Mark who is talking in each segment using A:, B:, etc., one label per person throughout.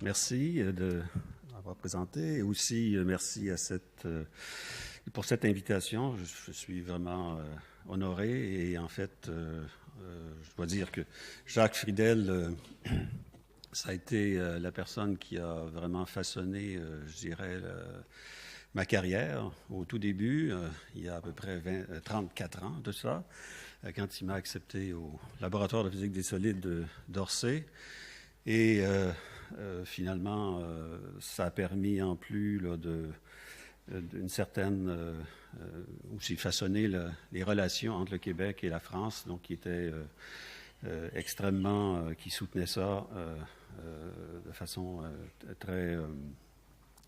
A: Merci de m'avoir présenté et aussi merci pour cette invitation. Je suis vraiment honoré et en fait, je dois dire que Jacques Friedel, ça a été la personne qui a vraiment façonné, je dirais, ma carrière au tout début, il y a à peu près 34 ans de ça, quand il m'a accepté au laboratoire de physique des solides d'Orsay. Et finalement, ça a permis en plus là, d'une certaine aussi façonner les relations entre le Québec et la France, donc qui était extrêmement, qui soutenait ça de façon très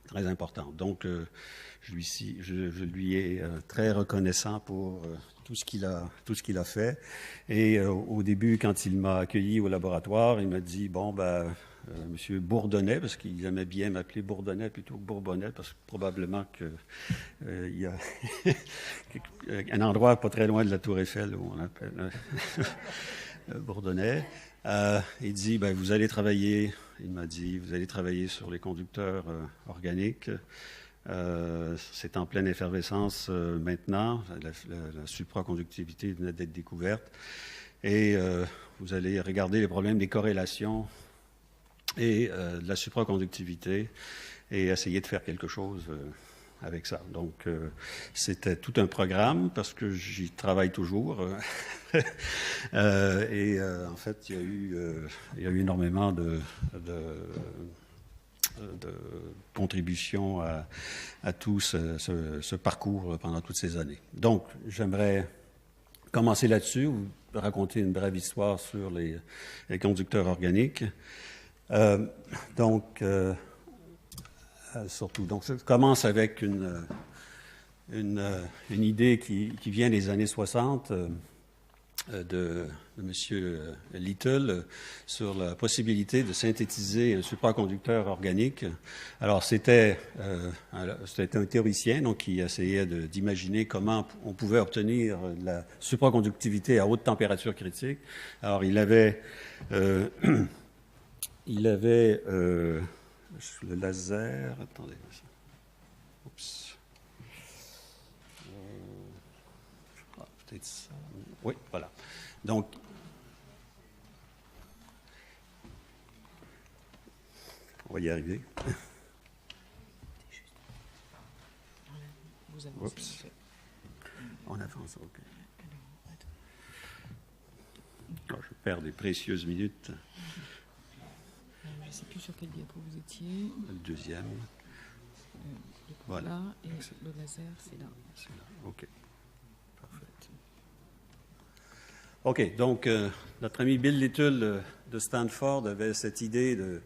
A: très importante. Donc, je lui ai très reconnaissant pour tout ce qu'il a fait. Et au début, quand il m'a accueilli au laboratoire, il m'a dit, bon, Monsieur Bourdonnais, parce qu'il aimait bien m'appeler Bourdonnais plutôt que Bourbonnais, parce que probablement il y a un endroit pas très loin de la Tour Eiffel où on appelle Bourdonnais. Il dit, vous allez travailler, il m'a dit, vous allez travailler sur les conducteurs organiques. C'est en pleine effervescence maintenant. La supraconductivité venait d'être découverte. Et vous allez regarder les problèmes des corrélations et de la supraconductivité et essayer de faire quelque chose avec ça. Donc, c'était tout un programme parce que j'y travaille toujours. En fait, il y a eu énormément de contributions à tout ce parcours pendant toutes ces années. Donc, j'aimerais commencer là-dessus, vous raconter une brève histoire sur les conducteurs organiques. Surtout. Donc, je commence avec une idée qui vient des années 60 de M. Little sur la possibilité de synthétiser un supraconducteur organique. Alors, c'était un théoricien donc, qui essayait d'imaginer comment on pouvait obtenir de la supraconductivité à haute température critique. Alors, il avait le laser. Attendez. Oups. Peut-être ça. Oui, voilà. Donc, on va y arriver. Oups. On avance, OK. Alors, je perds des précieuses minutes.
B: Je ne sais plus sur quel diapo vous étiez.
A: Le deuxième.
B: Voilà. Là, et le laser, c'est là.
A: C'est là, OK. Parfait. OK, donc notre ami Bill Little de Stanford avait cette idée de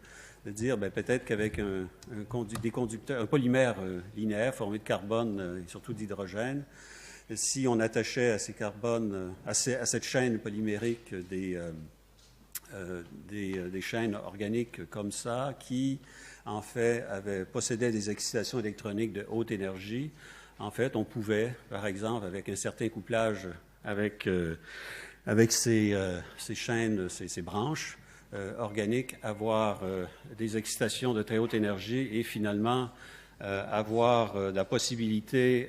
A: dire peut-être qu'avec des conducteurs, un polymère linéaire formé de carbone et surtout d'hydrogène, si on attachait à ces carbones, à cette chaîne polymérique des chaînes organiques comme ça, qui, en fait, possédaient des excitations électroniques de haute énergie. En fait, on pouvait, par exemple, avec un certain couplage avec ces chaînes, ces branches organiques, avoir des excitations de très haute énergie et finalement avoir la possibilité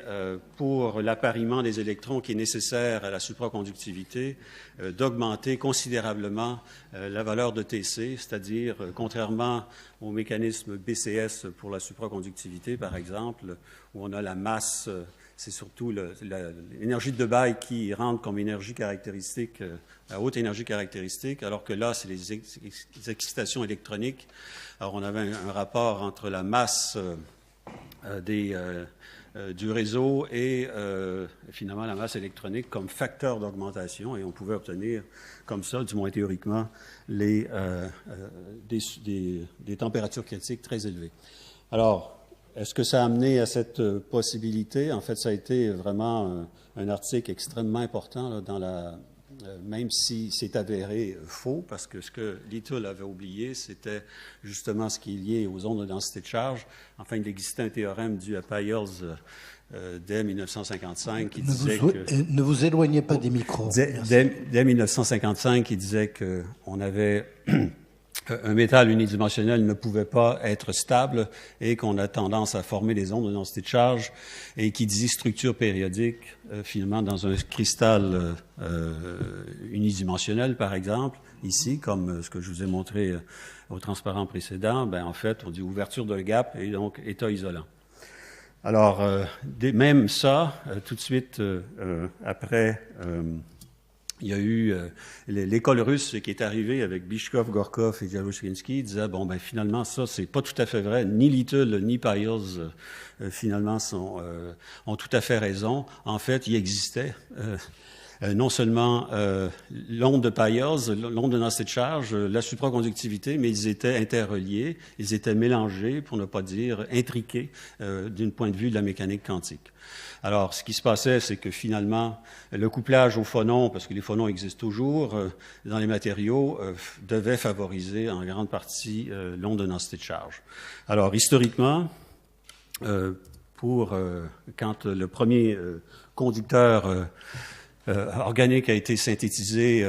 A: pour l'appariement des électrons qui est nécessaire à la supraconductivité d'augmenter considérablement la valeur de TC, c'est-à-dire contrairement au mécanisme BCS pour la supraconductivité, par exemple, où on a la masse, c'est surtout l'énergie de Debye qui rentre comme énergie caractéristique, à haute énergie caractéristique, alors que là, c'est les excitations électroniques. Alors, on avait un rapport entre la masse du réseau et finalement la masse électronique comme facteur d'augmentation, et on pouvait obtenir comme ça, du moins théoriquement, des températures critiques très élevées. Alors, est-ce que ça a amené à cette possibilité? En fait, ça a été vraiment un article extrêmement important là, même si c'est avéré faux, parce que ce que Little avait oublié, c'était justement ce qui est lié aux ondes de densité de charge. Enfin, il existait un théorème dû à Peierls dès 1955 qui disait que...
C: Ne vous éloignez pas des micros.
A: Dès 1955, qui disait qu'on avait un métal unidimensionnel ne pouvait pas être stable et qu'on a tendance à former des ondes de densité de charge, et qui dit structure périodique, finalement, dans un cristal unidimensionnel, par exemple, ici, comme ce que je vous ai montré au transparent précédent, en fait, on dit ouverture de gap et donc état isolant. Alors, même ça, tout de suite après... il y a eu l'école russe qui est arrivée avec Bishkov, Gorkov et Jaruzinsky, disait finalement ça c'est pas tout à fait vrai, ni Little ni Pyers finalement ont tout à fait raison. En fait, il existait non seulement l'onde de Pyers, l'onde de densité de charge, la supraconductivité, mais ils étaient interreliés, ils étaient mélangés, pour ne pas dire intriqués, d'un point de vue de la mécanique quantique. Alors, ce qui se passait, c'est que finalement, le couplage aux phonons, parce que les phonons existent toujours dans les matériaux, devait favoriser en grande partie l'onde de densité de charge. Alors, historiquement, quand le premier conducteur organique a été synthétisé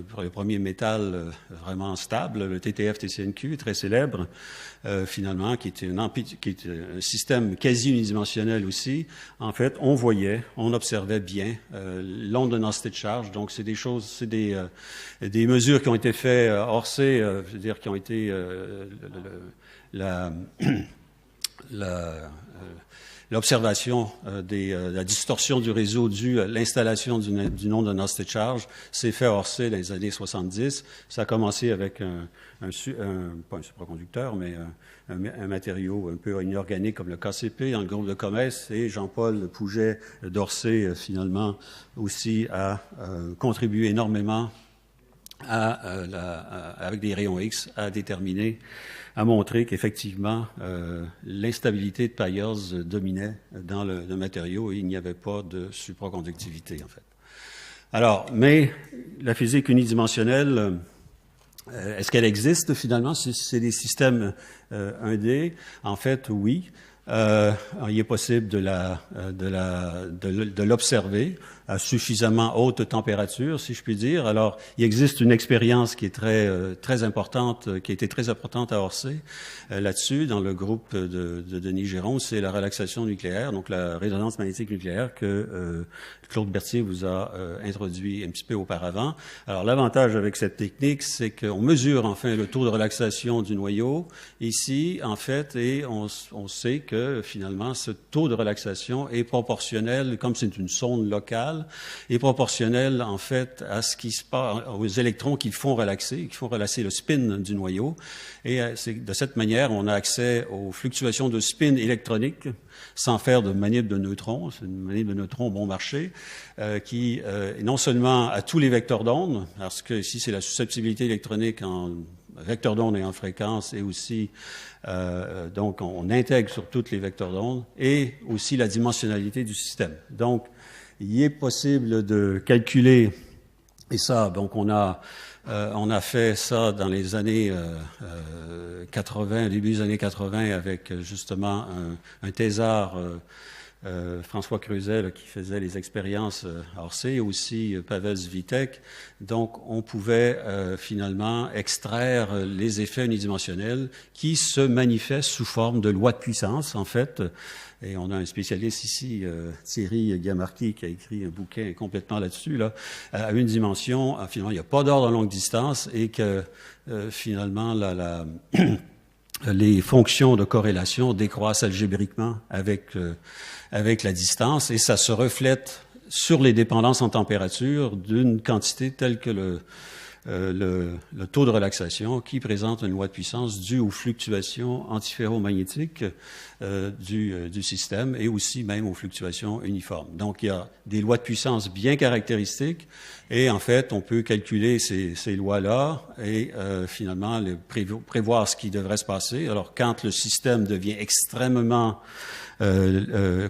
A: pour le premier métal vraiment stable, le TTF-TCNQ, très célèbre, finalement, qui est un système quasi unidimensionnel aussi. En fait, on observait bien l'onde de densité de charge. Donc, c'est des mesures qui ont été faites hors C, c'est-à-dire qui ont été l'observation de la distorsion du réseau due à l'installation d'une onde de densité de charge s'est fait hors C dans les années 70. Ça a commencé avec pas un supraconducteur, mais un matériau un peu inorganique comme le KCP dans le groupe de Comès, et Jean-Paul Pouget d'Orsay, finalement, aussi a contribué énormément avec des rayons X, à montrer qu'effectivement, l'instabilité de Pyers dominait dans le matériau et il n'y avait pas de supraconductivité, en fait. Alors, mais la physique unidimensionnelle, est-ce qu'elle existe finalement? C'est des systèmes 1D. En fait, oui. Il est possible de l'observer à suffisamment haute température, si je puis dire. Alors, il existe une expérience qui est très importante, qui a été très importante à Orsay là-dessus, dans le groupe de Denis Géron, c'est la relaxation nucléaire, donc la résonance magnétique nucléaire que Claude Berthier vous a introduit un petit peu auparavant. Alors, l'avantage avec cette technique, c'est qu'on mesure enfin le taux de relaxation du noyau ici, en fait, et on sait que finalement, ce taux de relaxation est proportionnel, comme c'est une sonde locale, est proportionnel en fait à ce qui se passe aux électrons qui font relaxer le spin du noyau. Et de cette manière, on a accès aux fluctuations de spin électronique sans faire de manip de neutrons. C'est une manip de neutrons bon marché qui non seulement à tous les vecteurs d'onde, parce que ici c'est la susceptibilité électronique en vecteurs d'onde et en fréquence, et aussi donc on intègre sur toutes les vecteurs d'onde, et aussi la dimensionnalité du système. Donc il est possible de calculer, et ça, donc on a fait ça dans les années 80, début des années 80, avec justement un thésard, François Creuset, qui faisait les expériences à Orsay, et aussi Pavel Svitek. Donc, on pouvait finalement extraire les effets unidimensionnels qui se manifestent sous forme de lois de puissance, en fait. Et on a un spécialiste ici, Thierry Gamarki, qui a écrit un bouquin complètement là-dessus, à une dimension. Finalement, il n'y a pas d'ordre à longue distance, et que finalement, les fonctions de corrélation décroissent algébriquement avec la distance, et ça se reflète sur les dépendances en température d'une quantité telle que le taux de relaxation, qui présente une loi de puissance due aux fluctuations antiferromagnétiques du système, et aussi même aux fluctuations uniformes. Donc, il y a des lois de puissance bien caractéristiques, et en fait, on peut calculer ces lois-là et finalement prévoir ce qui devrait se passer. Alors, quand le système devient extrêmement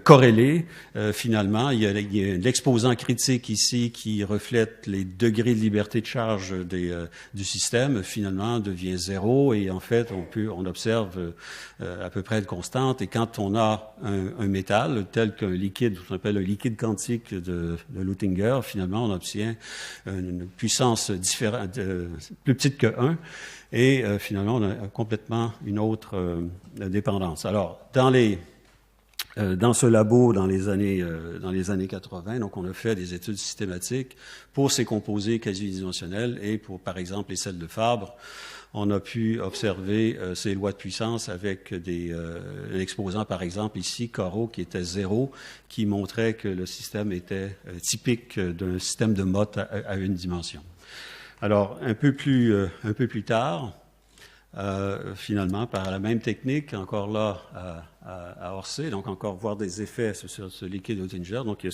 A: corrélé, finalement, il y a l'exposant critique ici qui reflète les degrés de liberté de charge du système, finalement, devient 0 et en fait, on observe à peu près de constante. Et quand on a un métal tel qu'un liquide, ce qu'on appelle un liquide quantique de Luttinger, finalement, on obtient une puissance différente, plus petite que 1. Et finalement, on a complètement une autre dépendance. Alors, dans ce labo, dans les années 80, donc on a fait des études systématiques pour ces composés quasi-unidimensionnels et pour, par exemple, les sels de Fabre. On a pu observer ces lois de puissance avec un exposant, par exemple, ici, Corot, qui était 0, qui montrait que le système était typique d'un système de Mott à une dimension. Alors, un peu plus tard, finalement, par la même technique, encore là, à Orsay, donc encore voir des effets sur ce liquide Luttinger. Donc, il y a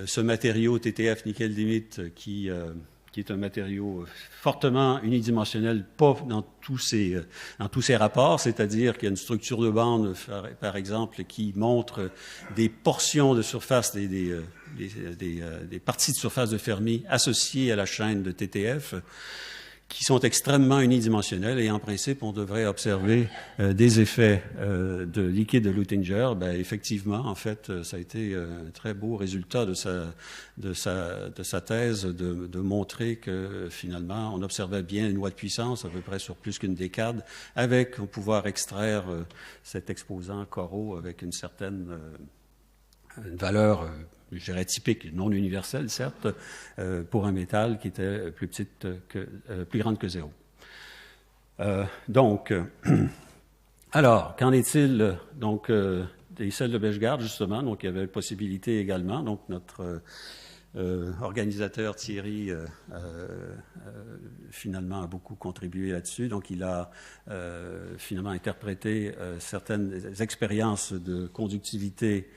A: ce matériau TTF nickel limite qui est un matériau fortement unidimensionnel, pas dans tous ses rapports, c'est-à-dire qu'il y a une structure de bande, par exemple, qui montre des portions de surface, des parties de surface de Fermi associées à la chaîne de TTF, qui sont extrêmement unidimensionnels et en principe, on devrait observer des effets de liquide de Luttinger. Ben, effectivement, en fait, ça a été un très beau résultat de sa thèse de montrer que finalement, on observait bien une loi de puissance à peu près sur plus qu'une décade avec pouvoir extraire cet exposant Corot avec une certaine une valeur je dirais typique, non universelle, certes, pour un métal qui était plus grande que 0. Donc, alors, qu'en est-il donc des sels de Bechgard, justement? Donc, il y avait possibilité également. Donc, notre organisateur Thierry, finalement, a beaucoup contribué là-dessus. Donc, il a finalement interprété certaines expériences de conductivité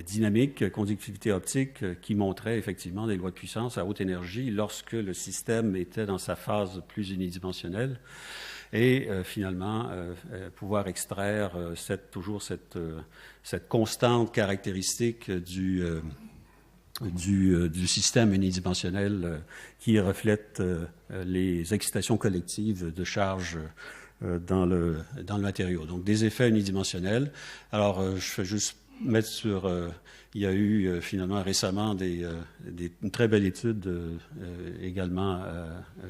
A: dynamique, conductivité optique, qui montrait effectivement des lois de puissance à haute énergie lorsque le système était dans sa phase plus unidimensionnelle et finalement pouvoir extraire toujours cette constante caractéristique du système unidimensionnel qui reflète les excitations collectives de charge dans le matériau. Donc des effets unidimensionnels. Alors je fais juste mettre sur... il y a eu finalement récemment une très belle étude également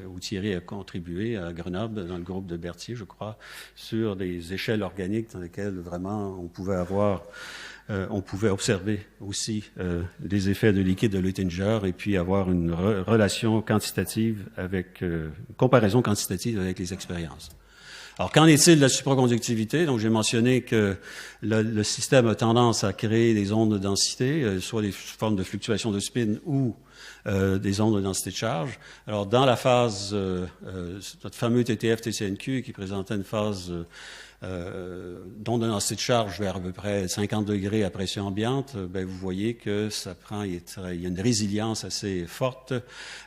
A: où Thierry a contribué à Grenoble, dans le groupe de Berthier, je crois, sur des échelles organiques dans lesquelles vraiment on pouvait observer aussi des effets de liquide de Luttinger et puis avoir une relation quantitative une comparaison quantitative avec les expériences. Alors, qu'en est-il de la supraconductivité? Donc, j'ai mentionné que le système a tendance à créer des ondes de densité, soit des formes de fluctuations de spin ou des ondes de densité de charge. Alors, dans la phase, notre fameux TTF-TCNQ qui présentait une phase d'onde de densité de charge vers à peu près 50 degrés à pression ambiante, ben, vous voyez que il y a une résilience assez forte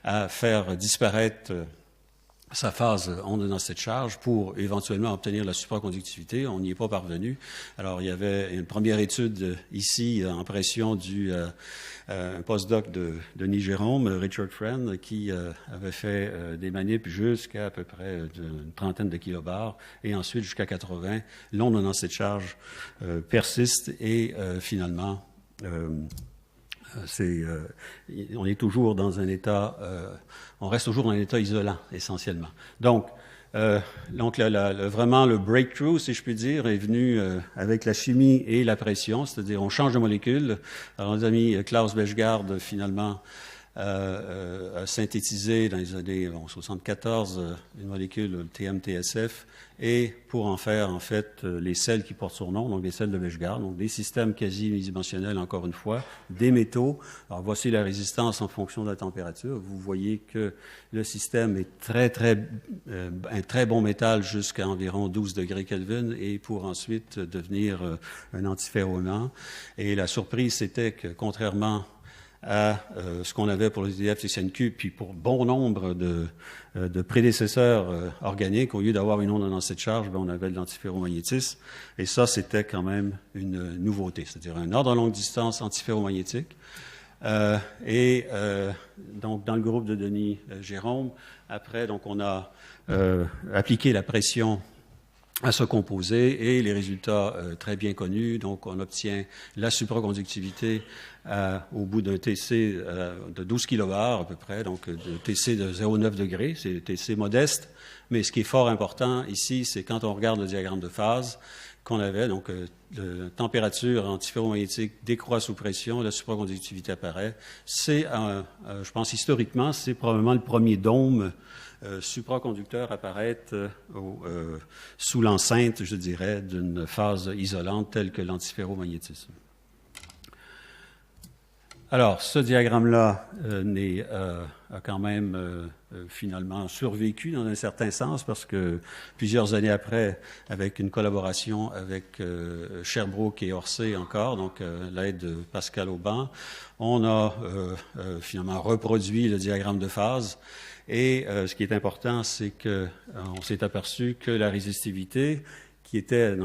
A: à faire disparaître sa phase onde de densité de charge pour éventuellement obtenir la supraconductivité. On n'y est pas parvenu. Alors, il y avait une première étude ici en pression un postdoc de Denis Jérôme, Richard Friend, qui avait fait des manips jusqu'à peu près une trentaine de kilobars et ensuite jusqu'à 80. L'onde de densité de charge persiste et finalement on est toujours dans un état, on reste toujours dans un état isolant essentiellement. Donc vraiment le breakthrough, si je puis dire, est venu avec la chimie et la pression, c'est-à-dire on change de molécule. Alors nos amis Klaus Bechgard finalement a synthétisé dans les années 74 une molécule, le TMTSF, et pour en faire en fait les sels qui portent son nom, donc les sels de Bechgard, donc des systèmes quasi unidimensionnels encore une fois, des métaux. Alors voici la résistance en fonction de la température. Vous voyez que le système est un très bon métal jusqu'à environ 12 degrés Kelvin et pour ensuite devenir un antiferroaimant. Et la surprise c'était que contrairement à ce qu'on avait pour le TTF-TCNQ, puis pour bon nombre de prédécesseurs organiques, au lieu d'avoir une onde de densité de charge, on avait de l'antiferromagnétisme. Et ça, c'était quand même une nouveauté, c'est-à-dire un ordre à longue distance antiferromagnétique Donc, dans le groupe de Denis Jérôme, après, donc, on a appliqué la pression à ce composé et les résultats très bien connus. Donc, on obtient la supraconductivité au bout d'un TC de 12 kV à peu près, donc de TC de 0,9 degrés, c'est TC modeste. Mais ce qui est fort important ici, c'est quand on regarde le diagramme de phase qu'on avait, donc la température antiferromagnétique décroît sous pression, la supraconductivité apparaît. C'est, je pense historiquement, c'est probablement le premier dôme supraconducteur apparaître sous l'enceinte, je dirais, d'une phase isolante telle que l'antiferromagnétisme. Alors, ce diagramme-là a quand même finalement survécu dans un certain sens parce que plusieurs années après, avec une collaboration avec Sherbrooke et Orsay encore, donc l'aide de Pascal Auban, on a finalement reproduit le diagramme de phase. Et ce qui est important, c'est qu'on s'est aperçu que la résistivité qui était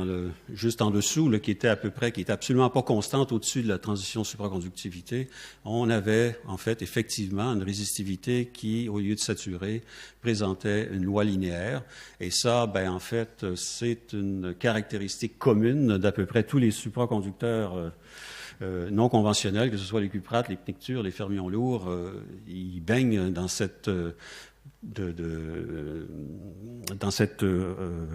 A: juste en dessous, qui était à peu près, qui était absolument pas constante au-dessus de la transition supraconductivité, on avait en fait effectivement une résistivité qui, au lieu de saturer, présentait une loi linéaire. Et ça, ben en fait, c'est une caractéristique commune d'à peu près tous les supraconducteurs non conventionnels, que ce soit les cuprates, les pnictures, les fermions lourds, ils baignent dans cette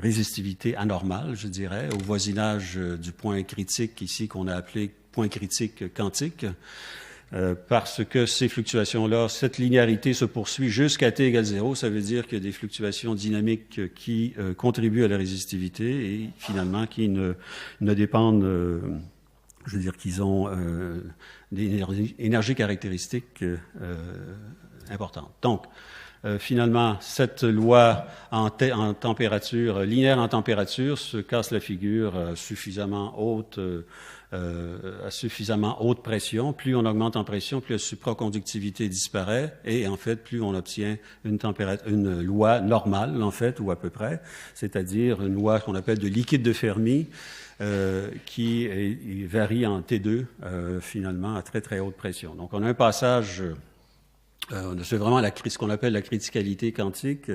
A: résistivité anormale, je dirais, au voisinage du point critique ici qu'on a appelé point critique quantique, parce que ces fluctuations-là, cette linéarité se poursuit jusqu'à t égale 0, ça veut dire qu'il y a des fluctuations dynamiques qui contribuent à la résistivité et finalement qui ne dépendent, je veux dire qu'ils ont des énergies caractéristiques importantes. Donc, finalement, cette loi en température, linéaire en température, se casse la figure suffisamment haute, à suffisamment haute pression. Plus on augmente en pression, plus la supraconductivité disparaît et en fait, plus on obtient une loi normale, en fait, ou à peu près, c'est-à-dire une loi qu'on appelle de liquide de Fermi, qui varie en T2, finalement, à très, très haute pression. Donc, on a un passage... c'est vraiment ce qu'on appelle la criticalité quantique,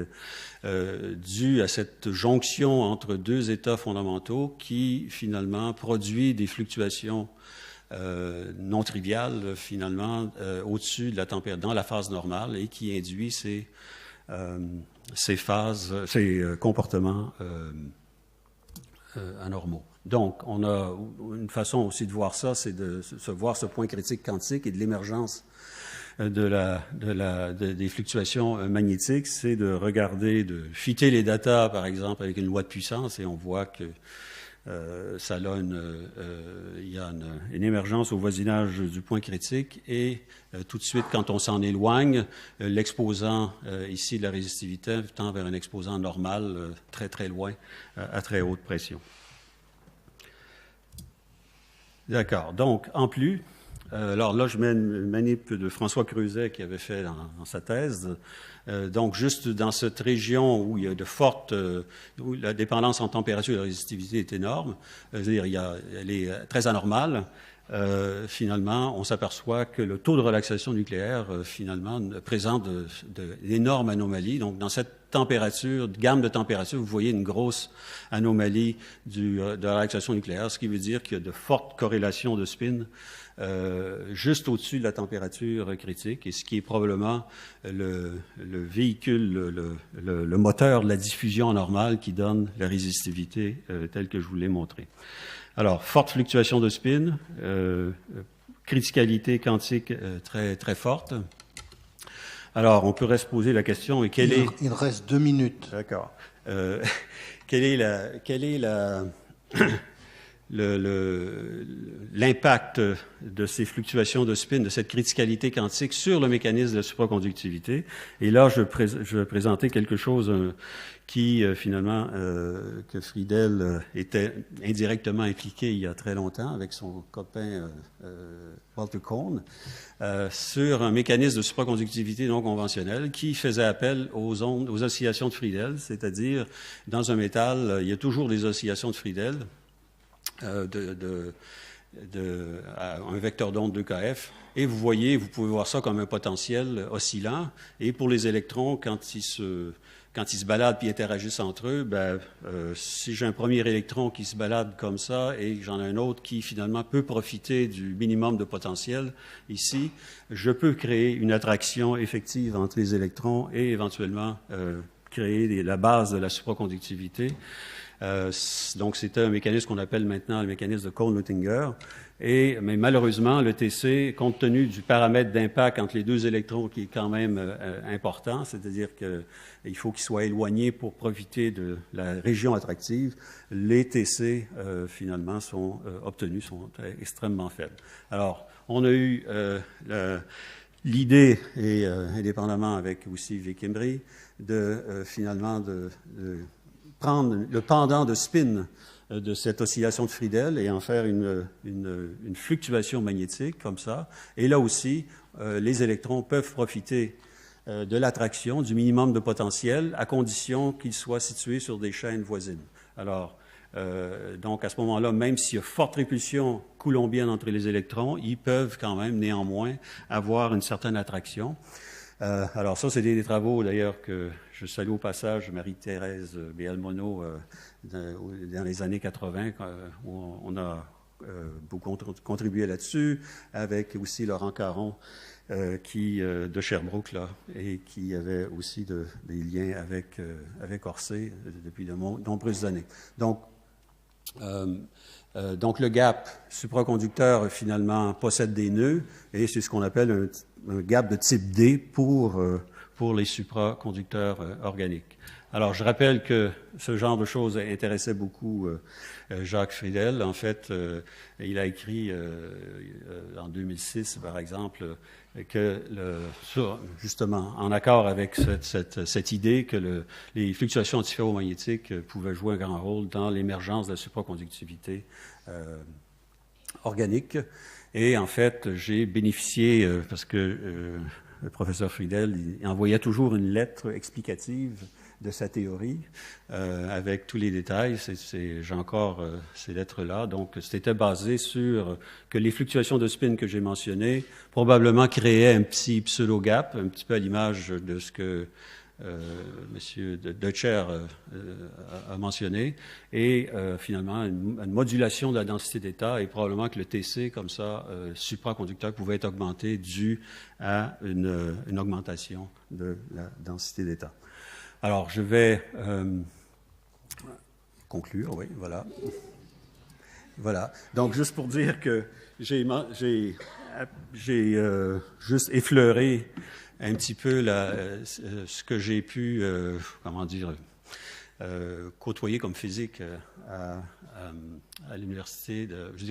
A: due à cette jonction entre deux états fondamentaux qui, finalement, produit des fluctuations non triviales, finalement, au-dessus de la température, dans la phase normale, et qui induit ces comportements anormaux. Donc, on a une façon aussi de voir ça, c'est de voir ce point critique quantique et de l'émergence des fluctuations magnétiques, c'est de regarder, de fitter les datas, par exemple, avec une loi de puissance, et on voit que il y a une émergence au voisinage du point critique, et tout de suite, quand on s'en éloigne, l'exposant ici de la résistivité tend vers un exposant normal, très très loin, à très haute pression. D'accord. Donc, en plus, alors là, je mets une manip de François Creuset qui avait fait dans sa thèse. Donc, juste dans cette région où il y a où la dépendance en température et la résistivité est énorme, c'est-à-dire elle est très anormale, finalement, on s'aperçoit que le taux de relaxation nucléaire, finalement, présente d'énormes anomalies. Donc, dans cette gamme de température, vous voyez une grosse anomalie de la relaxation nucléaire, ce qui veut dire qu'il y a de fortes corrélations de spin juste au-dessus de la température critique, et ce qui est probablement le véhicule, le moteur de la diffusion normale qui donne la résistivité telle que je vous l'ai montré. Alors, forte fluctuation de spin, criticalité quantique très, très forte. Alors, on pourrait se poser la question, et
C: Il reste 2 minutes.
A: D'accord. Quelle est l'impact de ces fluctuations de spin, de cette criticalité quantique sur le mécanisme de la supraconductivité? Et là, je vais présenter quelque chose qui, finalement, que Friedel était indirectement impliqué il y a très longtemps avec son copain Walter Kohn, sur un mécanisme de supraconductivité non conventionnel qui faisait appel aux oscillations de Friedel, c'est-à-dire, dans un métal, il y a toujours des oscillations de Friedel, un vecteur d'onde 2kF, et vous pouvez voir ça comme un potentiel oscillant. Et pour les électrons, quand ils se baladent puis interagissent entre eux, si j'ai un premier électron qui se balade comme ça et que j'en ai un autre qui finalement peut profiter du minimum de potentiel ici, je peux créer une attraction effective entre les électrons et éventuellement créer la base de la supraconductivité. Donc, c'est un mécanisme qu'on appelle maintenant le mécanisme de Cohn-Luttinger. Mais malheureusement, le TC, compte tenu du paramètre d'impact entre les deux électrons qui est quand même important, c'est-à-dire qu'il faut qu'ils soient éloignés pour profiter de la région attractive, les TC, finalement, obtenus sont extrêmement faibles. Alors, on a eu l'idée, et indépendamment avec aussi Vic Embry, finalement de prendre le pendant de spin de cette oscillation de Friedel et en faire une fluctuation magnétique comme ça. Et là aussi, les électrons peuvent profiter de l'attraction, du minimum de potentiel, à condition qu'ils soient situés sur des chaînes voisines. Alors, donc à ce moment-là, même s'il y a forte répulsion coulombienne entre les électrons, ils peuvent quand même néanmoins avoir une certaine attraction. Alors ça, c'est des travaux d'ailleurs que je salue au passage Marie-Thérèse Béal-Monod dans les années 80, où on a beaucoup contribué là-dessus, avec aussi Laurent Caron de Sherbrooke, là, et qui avait aussi des liens avec Orsay depuis de nombreuses années. Donc le gap supraconducteur, finalement, possède des nœuds, et c'est ce qu'on appelle un gap de type D pour les supraconducteurs organiques. Alors, je rappelle que ce genre de choses intéressait beaucoup Jacques Friedel. En fait, il a écrit en 2006, par exemple, que justement, en accord avec cette idée que les fluctuations antiferromagnétiques pouvaient jouer un grand rôle dans l'émergence de la supraconductivité organique. Et en fait, j'ai bénéficié, parce que le professeur Friedel, il envoyait toujours une lettre explicative de sa théorie, avec tous les détails. J'ai encore ces lettres-là. Donc, c'était basé sur que les fluctuations de spin que j'ai mentionnées probablement créaient un petit pseudo-gap, un petit peu à l'image de ce que M. Deutscher a mentionné, et finalement une modulation de la densité d'état, et probablement que le TC, comme ça, supraconducteur, pouvait être augmenté dû à une augmentation de la densité d'état. Alors, je vais conclure, oui, voilà. Voilà. Donc, juste pour dire que j'ai juste effleuré un petit peu ce que j'ai pu, côtoyer comme physique à l'université,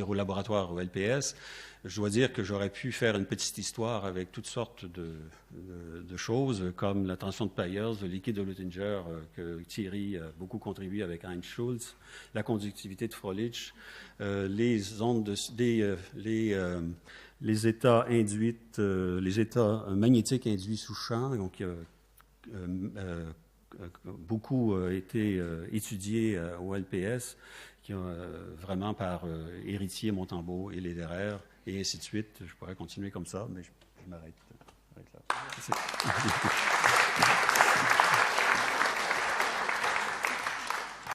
A: au laboratoire au LPS. Je dois dire que j'aurais pu faire une petite histoire avec toutes sortes de choses, comme la tension de Payers, le liquide de Luttinger, que Thierry a beaucoup contribué avec Heinz Schulz, la conductivité de Froelich, les ondes les états les états magnétiques induits sous champ, donc beaucoup été étudiés au LPS, qui ont vraiment par Héritier, Montembeault et Lederer, et ainsi de suite. Je pourrais continuer comme ça, mais je m'arrête là.